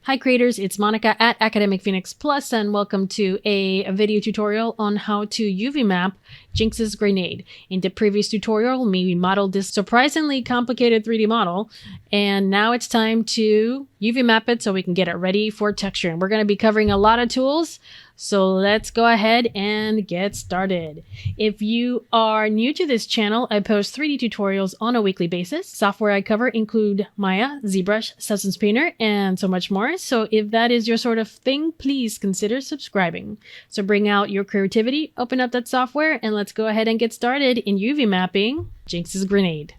Hi creators, it's Monica at Academic Phoenix Plus, and welcome to a video tutorial on how to UV map Jinx's grenade. In the previous tutorial, we modeled this surprisingly complicated 3D model, and now it's time to UV map it so we can get it ready for texture. And we're going to be covering a lot of tools, so let's go ahead and get started. If you are new to this channel, I post 3D tutorials on a weekly basis. Software I cover include Maya, ZBrush, Substance Painter, and so much more. So if that is your sort of thing, please consider subscribing. So bring out your creativity, open up that software, and let's go ahead and get started in UV mapping Jinx's grenade.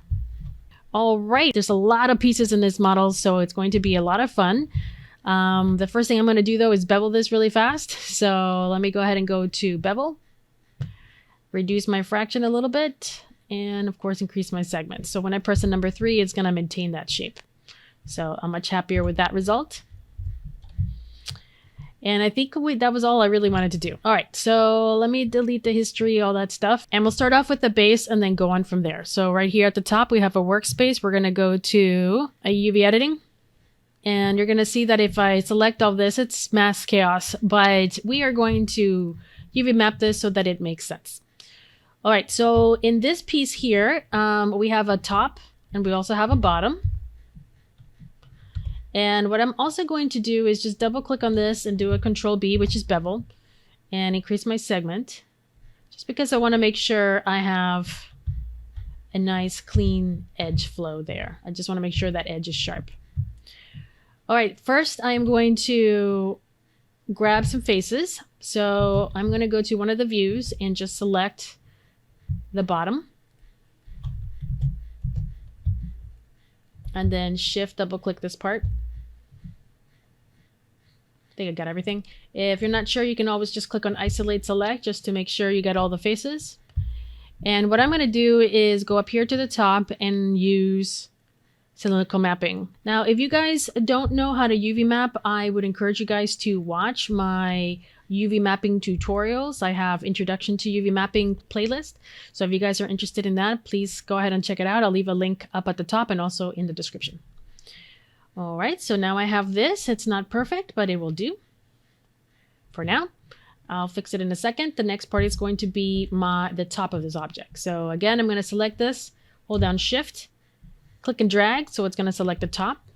All right, there's a lot of pieces in this model, so it's going to be a lot of fun. The first thing I'm going to do though is bevel this really fast. So let me go ahead and go to bevel, reduce my fraction a little bit, and of course increase my segments. So when I press the number 3, it's going to maintain that shape. So I'm much happier with that result. And I think that was all I really wanted to do. All right, so let me delete the history, all that stuff. And we'll start off with the base and then go on from there. So right here at the top, we have a workspace. We're going to go to a UV editing. And you're going to see that if I select all this, it's mass chaos, but we are going to UV map this so that it makes sense. All right, so in this piece here, we have a top and we also have a bottom. And what I'm also going to do is just double click on this and do a Control B, which is bevel, and increase my segment, just because I want to make sure I have a nice clean edge flow there. I just want to make sure that edge is sharp. All right, first I'm going to grab some faces. So I'm going to go to one of the views and just select the bottom. And then shift double click this part. I think I got everything. If you're not sure, you can always just click on isolate select just to make sure you got all the faces. And what I'm going to do is go up here to the top and use cylindrical mapping. Now, if you guys don't know how to UV map, I would encourage you guys to watch my UV mapping tutorials. I have introduction to UV mapping playlist. So if you guys are interested in that, please go ahead and check it out. I'll leave a link up at the top and also in the description. All right, so now I have this. It's not perfect, but it will do for now. I'll fix it in a second. The next part is going to be the top of this object. So again, I'm going to select this, hold down Shift, click and drag, so it's going to select the top.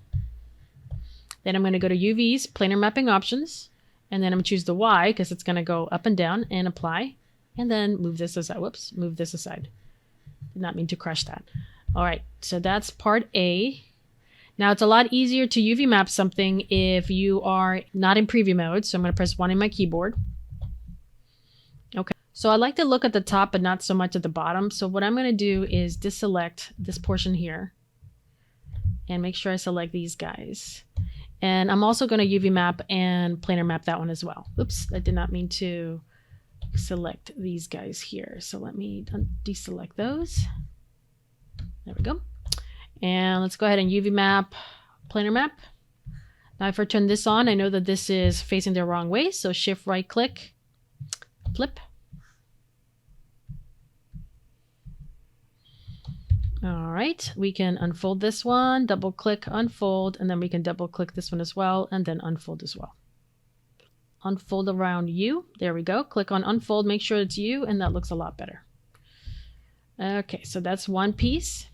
Then I'm going to go to UV's planar mapping options, and then I'm going to choose the Y because it's going to go up and down and apply, and then move this aside. Whoops, move this aside. Did not mean to crush that. All right, so that's part A. Now it's a lot easier to UV map something if you are not in preview mode. So I'm going to press 1 in my keyboard. Okay, so I like to look at the top but not so much at the bottom. So what I'm going to do is deselect this portion here and make sure I select these guys. And I'm also going to UV map and planar map that one as well. Oops, I did not mean to select these guys here. So let me deselect those. There we go. And let's go ahead and UV map, planar map. Now if I turn this on, I know that this is facing the wrong way. So shift right click, flip. All right, we can unfold this one, double click, unfold, and then we can double click this one as well, and then unfold as well. Unfold around you. There we go. Click on unfold, make sure it's you, and that looks a lot better. Okay, so that's one piece.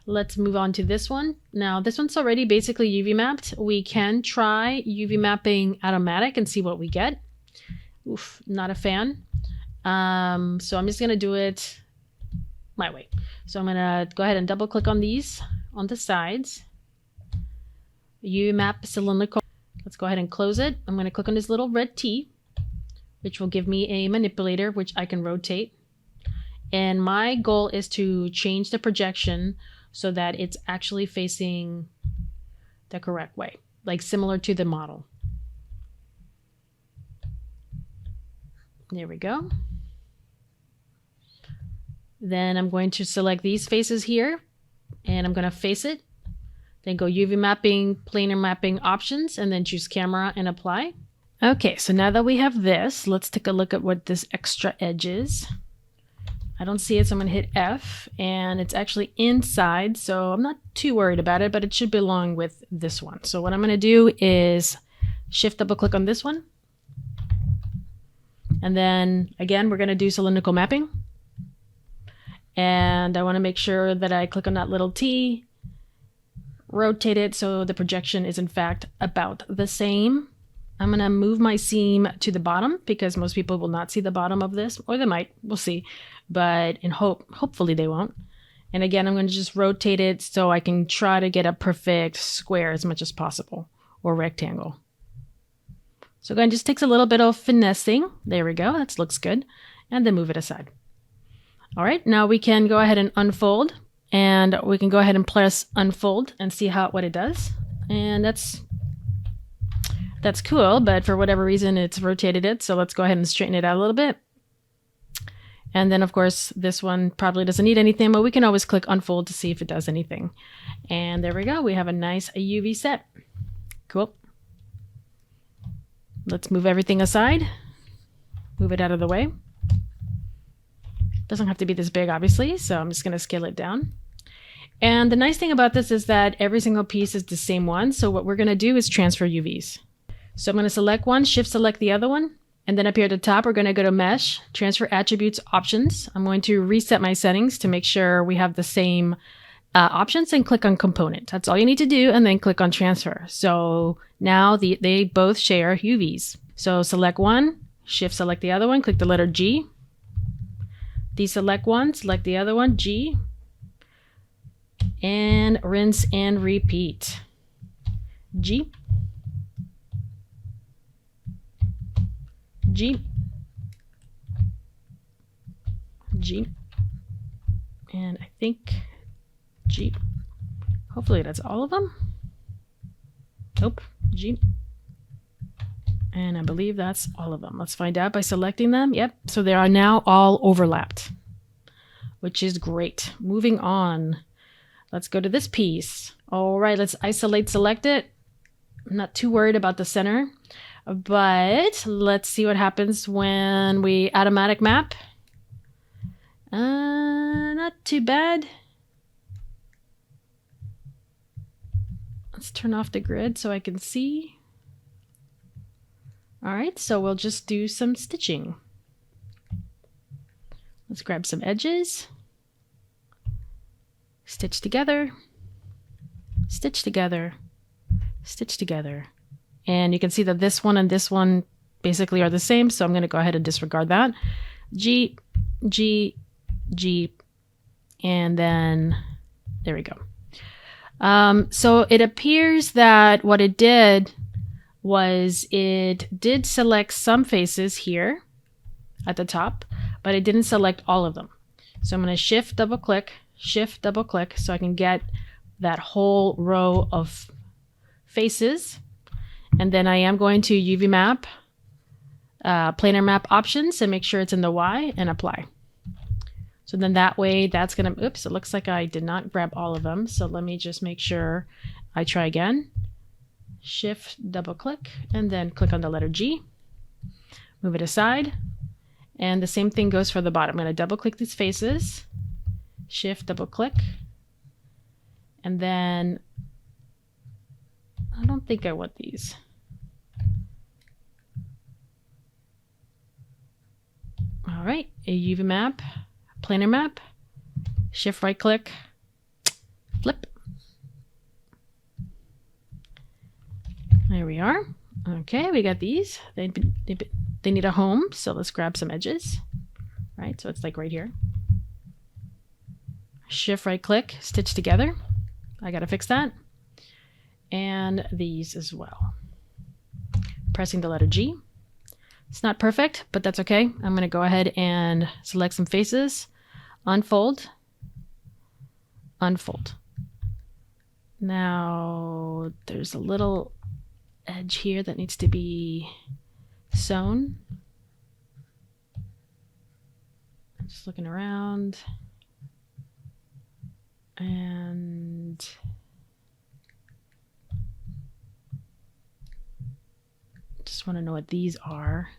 Let's move on to this one. Now, this one's already basically UV mapped. We can try UV mapping automatic and see what we get. Oof, not a fan. So I'm just going to do it my way. So I'm going to go ahead and double click on these on the sides. UV map cylindrical. Let's go ahead and close it. I'm going to click on this little red T, which will give me a manipulator, which I can rotate. And my goal is to change the projection so that it's actually facing the correct way, like similar to the model. There we go. Then I'm going to select these faces here, and I'm going to face it. Then go UV mapping, planar mapping options, and then choose camera and apply. Okay, so now that we have this, let's take a look at what this extra edge is. I don't see it, so I'm going to hit F, and it's actually inside, so I'm not too worried about it, but it should belong with this one. So what I'm going to do is shift double click on this one. And then again, we're going to do cylindrical mapping. And I want to make sure that I click on that little T, rotate it so the projection is in fact about the same. I'm going to move my seam to the bottom because most people will not see the bottom of this, or they might, we'll see. But hopefully they won't. And again, I'm going to just rotate it so I can try to get a perfect square as much as possible, or rectangle. So again, just takes a little bit of finessing. There we go, that looks good. And then move it aside. All right, now we can go ahead and unfold, and we can go ahead and press unfold and see what it does. And that's cool, but for whatever reason, it's rotated it. So let's go ahead and straighten it out a little bit. And then of course, this one probably doesn't need anything, but we can always click unfold to see if it does anything. And there we go. We have a nice UV set. Cool. Let's move everything aside. Move it out of the way. Doesn't have to be this big, obviously, so I'm just going to scale it down. And the nice thing about this is that every single piece is the same one. So what we're going to do is transfer UVs. So I'm going to select one, shift select the other one. And then up here at the top, we're going to go to Mesh, Transfer Attributes Options. I'm going to reset my settings to make sure we have the same options, and click on Component. That's all you need to do, and then click on Transfer. So now they both share UVs. So select one, shift select the other one, click the letter G. Deselect one, select the other one, G. And rinse and repeat. G. G, G, and I think G. Hopefully that's all of them. Nope, G. And I believe that's all of them. Let's find out by selecting them. Yep, so they are now all overlapped, which is great. Moving on, let's go to this piece. All right, let's isolate select it. I'm not too worried about the center. But let's see what happens when we automatic map. Not too bad. Let's turn off the grid so I can see. All right, so we'll just do some stitching. Let's grab some edges. Stitch together. Stitch together. Stitch together. And you can see that this one and this one basically are the same, so I'm going to go ahead and disregard that. G, G, G, and then there we go. So it appears that what it did was it did select some faces here at the top, but it didn't select all of them. So I'm going to shift double click so I can get that whole row of faces. And then I am going to UV map, planar map options, and make sure it's in the Y, and apply. So then that way that's going to, oops, it looks like I did not grab all of them. So let me just make sure I try again. Shift, double click, and then click on the letter G. Move it aside. And the same thing goes for the bottom. I'm going to double click these faces, shift, double click, and then I don't think I want these. All right, a UV map, planar map, shift right click, flip. There we are. Okay, we got these. They need a home, so let's grab some edges. Right, so it's like right here. Shift right click, stitch together. I gotta fix that. And these as well. Pressing the letter G. It's not perfect, but that's okay. I'm going to go ahead and select some faces, unfold, unfold. Now there's a little edge here that needs to be sewn. I'm just looking around and just want to know what these are.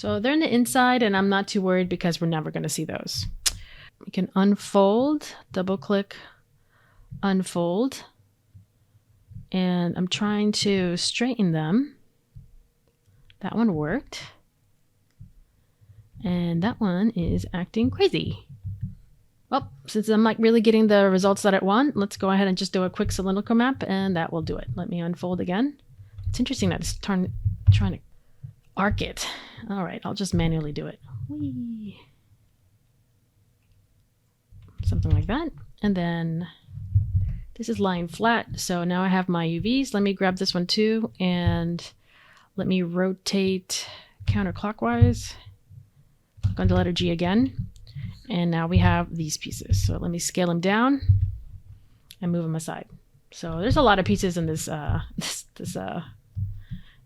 So they're in the inside, and I'm not too worried because we're never going to see those. We can unfold, double click, unfold. And I'm trying to straighten them. That one worked. And that one is acting crazy. Well, since I'm not really getting the results that I want, let's go ahead and just do a quick cylindrical map, and that will do it. Let me unfold again. It's interesting that it's trying to arc it. All right, I'll just manually do it. Whee. Something like that. And then this is lying flat, so now I have my UVs. Let me grab this one too, and let me rotate counterclockwise. Click on the letter G again, and now we have these pieces. So let me scale them down and move them aside. So there's a lot of pieces in this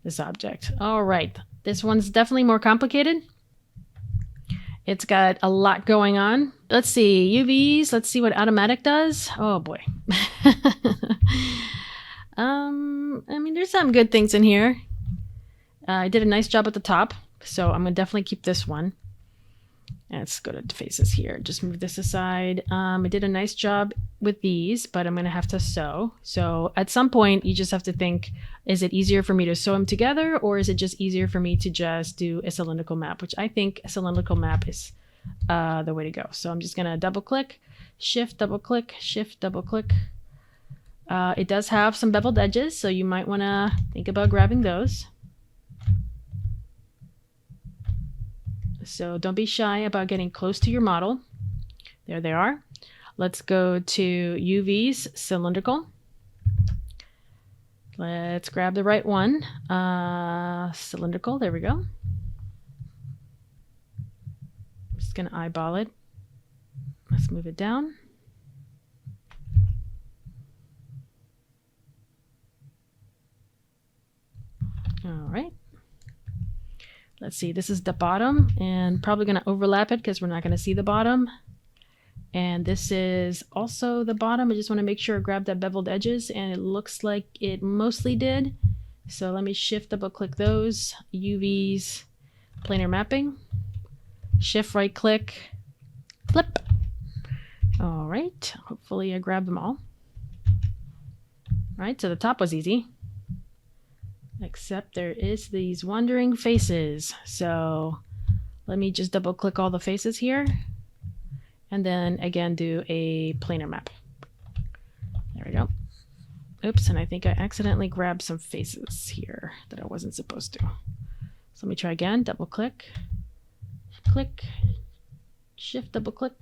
this object. All right, this one's definitely more complicated. It's got a lot going on. Let's see, UVs. Let's see what automatic does. Oh boy. I mean, there's some good things in here. I did a nice job at the top, so I'm gonna definitely keep this one. Let's go to the faces here. Just move this aside. I did a nice job with these, but I'm gonna have to sew. So at some point, you just have to think, is it easier for me to sew them together, or is it just easier for me to just do a cylindrical map, which I think a cylindrical map is the way to go. So I'm just gonna double click, shift, double click, shift, double click. It does have some beveled edges, so you might wanna think about grabbing those. So don't be shy about getting close to your model. There they are. Let's go to UVs, cylindrical. Let's grab the right one. Cylindrical, there we go. Just gonna eyeball it. Let's move it down. All right. Let's see, this is the bottom, and probably going to overlap it because we're not going to see the bottom. And this is also the bottom. I just want to make sure I grab that beveled edges, and it looks like it mostly did. So let me shift, double click those, UVs, planar mapping, shift right click, flip. All right, hopefully I grabbed them all. All right, so the top was easy. Except there is these wandering faces. So let me just double click all the faces here. And then again, do a planar map. There we go. Oops, and I think I accidentally grabbed some faces here that I wasn't supposed to. So let me try again, double click, click, shift, double click.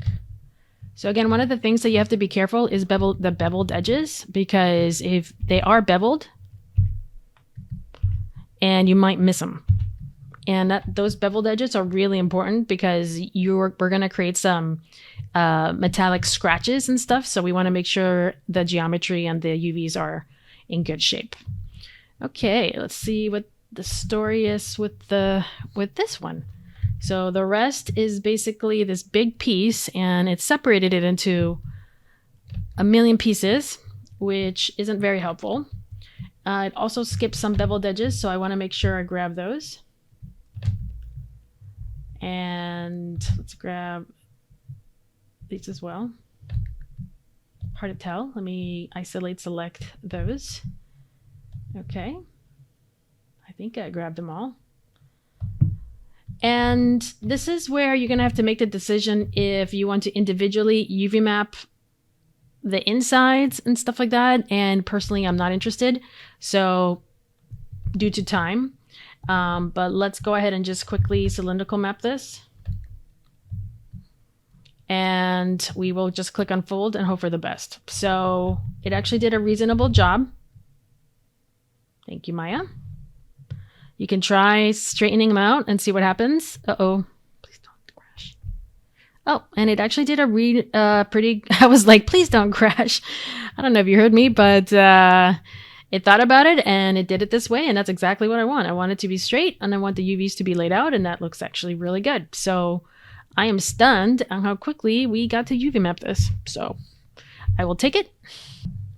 So again, one of the things that you have to be careful is the beveled edges, because if they are beveled, and you might miss them. And those beveled edges are really important because we're going to create some metallic scratches and stuff. So we want to make sure the geometry and the UVs are in good shape. Okay, let's see what the story is with this one. So the rest is basically this big piece, and it's separated it into a million pieces, which isn't very helpful. It also skips some beveled edges, so I want to make sure I grab those. And let's grab these as well. Hard to tell. Let me isolate select those. Okay. I think I grabbed them all. And this is where you're going to have to make the decision if you want to individually UV map the insides and stuff like that. And personally, I'm not interested. So due to time, but let's go ahead and just quickly cylindrical map this. And we will just click on fold and hope for the best. So it actually did a reasonable job. Thank you, Maya. You can try straightening them out and see what happens. Uh-oh. Please don't crash. Oh, and it actually did a pretty... I was like, please don't crash. I don't know if you heard me, but it thought about it and it did it this way, and that's exactly what I want. I want it to be straight, and I want the UVs to be laid out, and that looks actually really good. So I am stunned on how quickly we got to UV map this. So I will take it.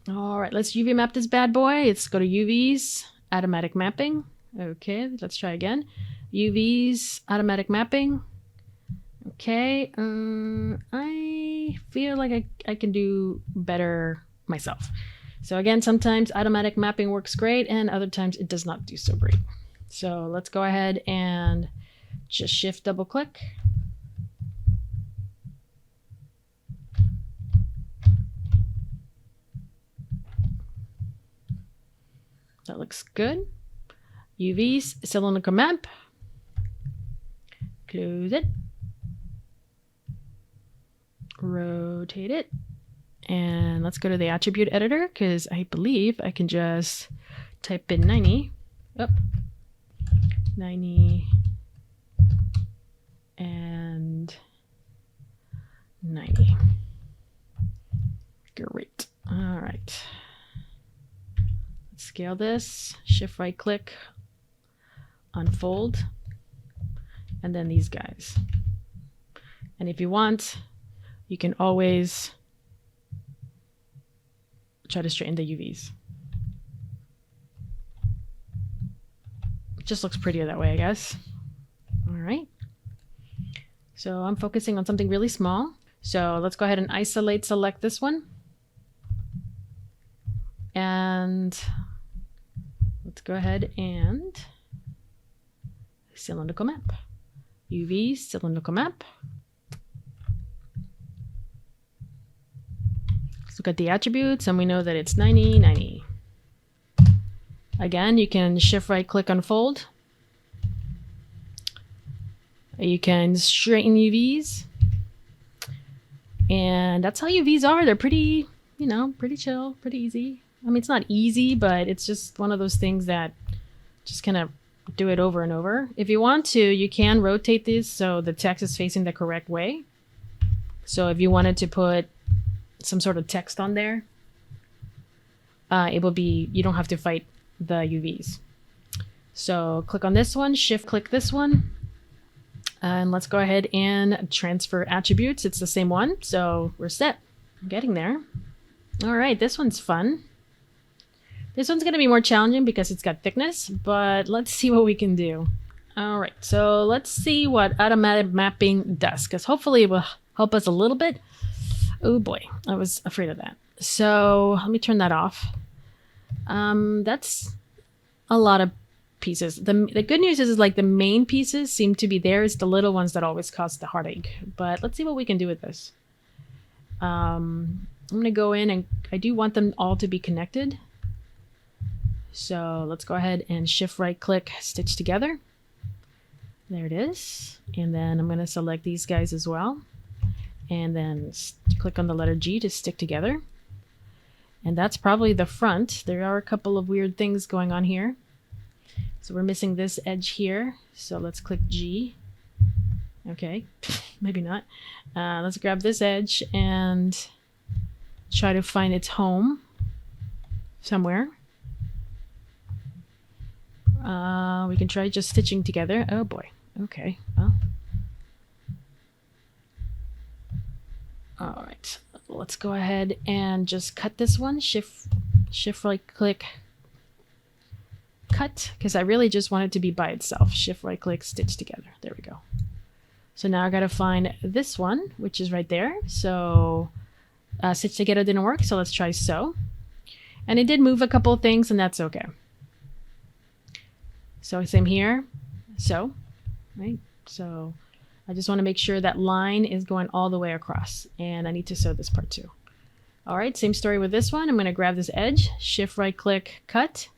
All right, let's UV map this bad boy. Let's go to UVs, automatic mapping. Okay, let's try again. UVs, automatic mapping. Okay, I feel like I can do better myself. So again, sometimes automatic mapping works great and other times it does not do so great. So let's go ahead and just shift double click. That looks good. UVs, cylinder map. Close it. Rotate it. And let's go to the attribute editor because I believe I can just type in 90. Oh, 90 and 90. Great. All right. Let's scale this. Shift right click. Unfold. And then these guys. And if you want, you can always try to straighten the UVs. It just looks prettier that way, I guess. All right. So I'm focusing on something really small. So let's go ahead and isolate select this one. And let's go ahead and cylindrical map. UV cylindrical map. Let's look at the attributes and we know that it's 90, 90. Again, you can shift right click unfold. You can straighten UVs. And that's how UVs are. They're pretty, you know, pretty chill, pretty easy. I mean, it's not easy, but it's just one of those things that just kind of do it over and over. If you want to, you can rotate this so the text is facing the correct way. So if you wanted to put some sort of text on there, it will be, you don't have to fight the UVs. So click on this one, shift click this one, and let's go ahead and transfer attributes. It's the same one, so we're set. I'm getting there. All right, this one's fun. This one's going to be more challenging because it's got thickness, but let's see what we can do. All right, so let's see what automatic mapping does, because hopefully it will help us a little bit. Oh boy, I was afraid of that. So let me turn that off. That's a lot of pieces. The good news is like the main pieces seem to be there. It's the little ones that always cause the heartache. But let's see what we can do with this. I'm going to go in and I do want them all to be connected. So let's go ahead and shift right click, stitch together. There it is. And then I'm going to select these guys as well. And then click on the letter G to stick together. And that's probably the front. There are a couple of weird things going on here. So we're missing this edge here. So let's click G. Okay, maybe not. Let's grab this edge and try to find its home somewhere. We can try just stitching together. Oh boy. Okay. Well. All right. Let's go ahead and just cut this one. Shift right click. Cut, because I really just want it to be by itself. Shift right click, stitch together. There we go. So now I got to find this one, which is right there. So stitch together didn't work. So let's try sew. And it did move a couple of things, and that's okay. So same here, sew, right? So I just want to make sure that line is going all the way across, and I need to sew this part too. All right, same story with this one. I'm going to grab this edge, shift right click, cut.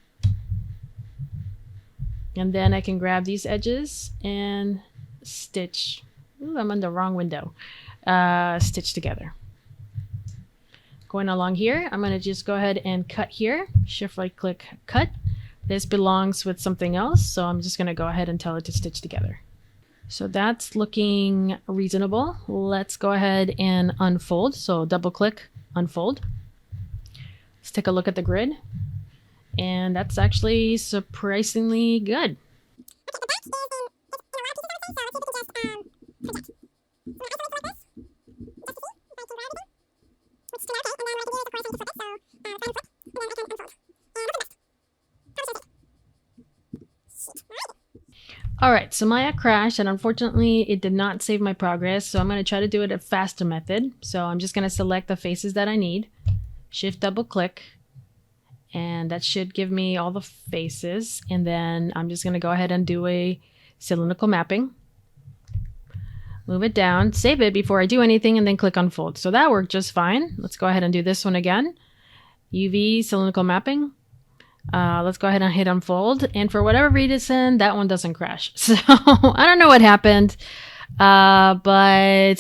And then I can grab these edges and stitch. Ooh, I'm on the wrong window. Stitch together. Going along here, I'm going to just go ahead and cut here. Shift right click, cut. This belongs with something else, so I'm just going to go ahead and tell it to stitch together. So that's looking reasonable. Let's go ahead and unfold. So double click, unfold. Let's take a look at the grid. And that's actually surprisingly good. All right, so Maya crashed, and unfortunately it did not save my progress, so I'm going to try to do it a faster method. So I'm just going to select the faces that I need, shift double click, and that should give me all the faces. And then I'm just going to go ahead and do a cylindrical mapping. Move it down, save it before I do anything, and then click unfold. So that worked just fine. Let's go ahead and do this one again. UV cylindrical mapping. Let's go ahead and hit unfold. And for whatever reason, that one doesn't crash. So I don't know what happened. But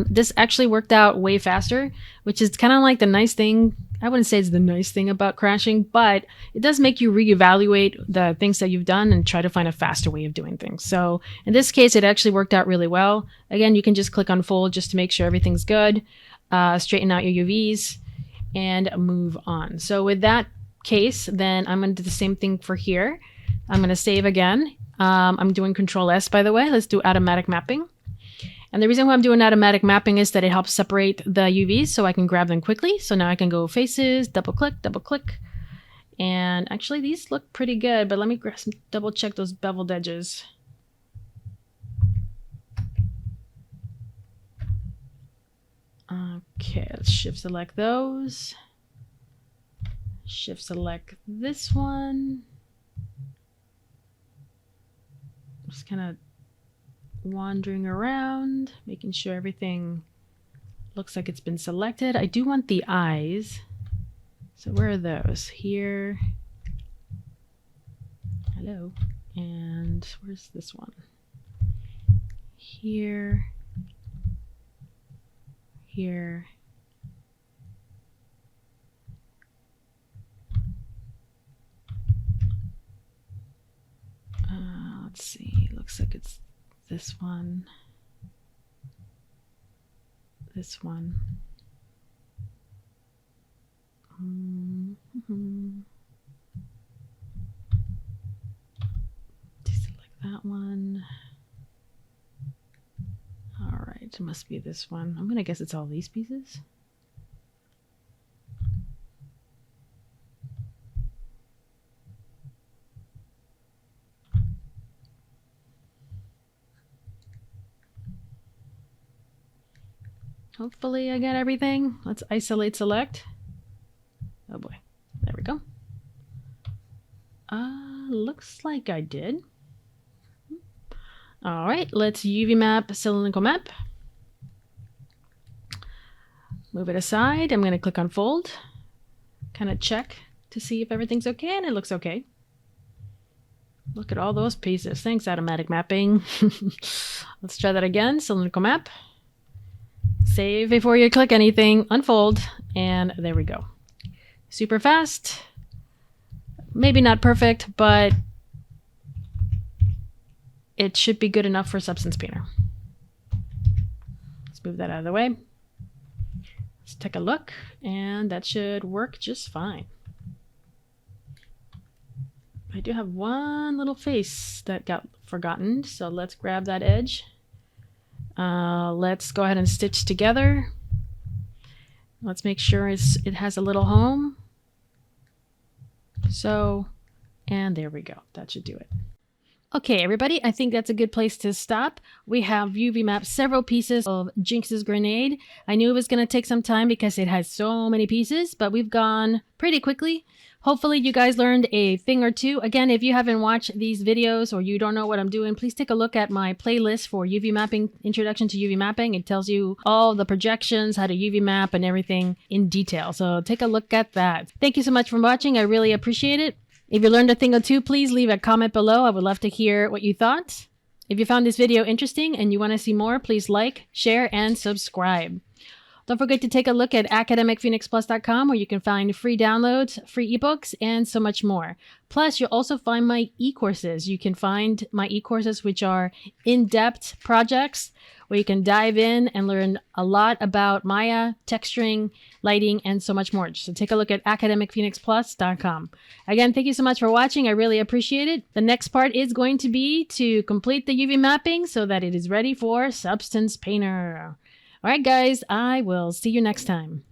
this actually worked out way faster, which is kind of like the nice thing. I wouldn't say it's the nice thing about crashing, but it does make you reevaluate the things that you've done and try to find a faster way of doing things. So in this case, it actually worked out really well. Again, you can just click unfold just to make sure everything's good. Straighten out your UVs and move on. So with that case, then I'm going to do the same thing for here. I'm going to save again. I'm doing Control S, by the way. Let's do automatic mapping. And the reason why I'm doing automatic mapping is that it helps separate the UVs so I can grab them quickly. So now I can go faces, double click. And actually these look pretty good, but let me double check those beveled edges. Okay, let's shift select those. Shift select this one. Just kind of wandering around, making sure everything looks like it's been selected. I do want the eyes. So where are those? Here. Hello. And where's this one? Here. Here. Let's see. Looks like it's this one. This one. Deselect that one. All right, it must be this one. I'm gonna guess it's all these pieces. Hopefully I got everything. Let's isolate select. Oh boy, there we go. Looks like I did. All right, let's UV map cylindrical map. Move it aside. I'm gonna click on fold. Kind of check to see if everything's okay, and it looks okay. Look at all those pieces. Thanks, automatic mapping. Let's try that again, cylindrical map. Save before you click anything, unfold, and there we go. Super fast. Maybe not perfect, but it should be good enough for Substance Painter. Let's move that out of the way. Let's take a look, and that should work just fine. I do have one little face that got forgotten, so let's grab that edge. Let's go ahead and stitch together. Let's make sure it has a little home. So, and there we go. That should do it. Okay, everybody, I think that's a good place to stop. We have UV mapped several pieces of Jinx's grenade. I knew it was going to take some time because it has so many pieces, but we've gone pretty quickly. Hopefully you guys learned a thing or two. Again, if you haven't watched these videos or you don't know what I'm doing, please take a look at my playlist for UV mapping, Introduction to UV Mapping. It tells you all the projections, how to UV map, and everything in detail. So take a look at that. Thank you so much for watching. I really appreciate it. If you learned a thing or two, please leave a comment below. I would love to hear what you thought. If you found this video interesting and you want to see more, please like, share, and subscribe. Don't forget to take a look at academicphoenixplus.com where you can find free downloads, free ebooks, and so much more. Plus, you'll also find my e-courses. You can find my e-courses, which are in-depth projects where you can dive in and learn a lot about Maya, texturing, lighting, and so much more. So take a look at academicphoenixplus.com. Again, thank you so much for watching. I really appreciate it. The next part is going to be to complete the UV mapping so that it is ready for Substance Painter. All right, guys, I will see you next time.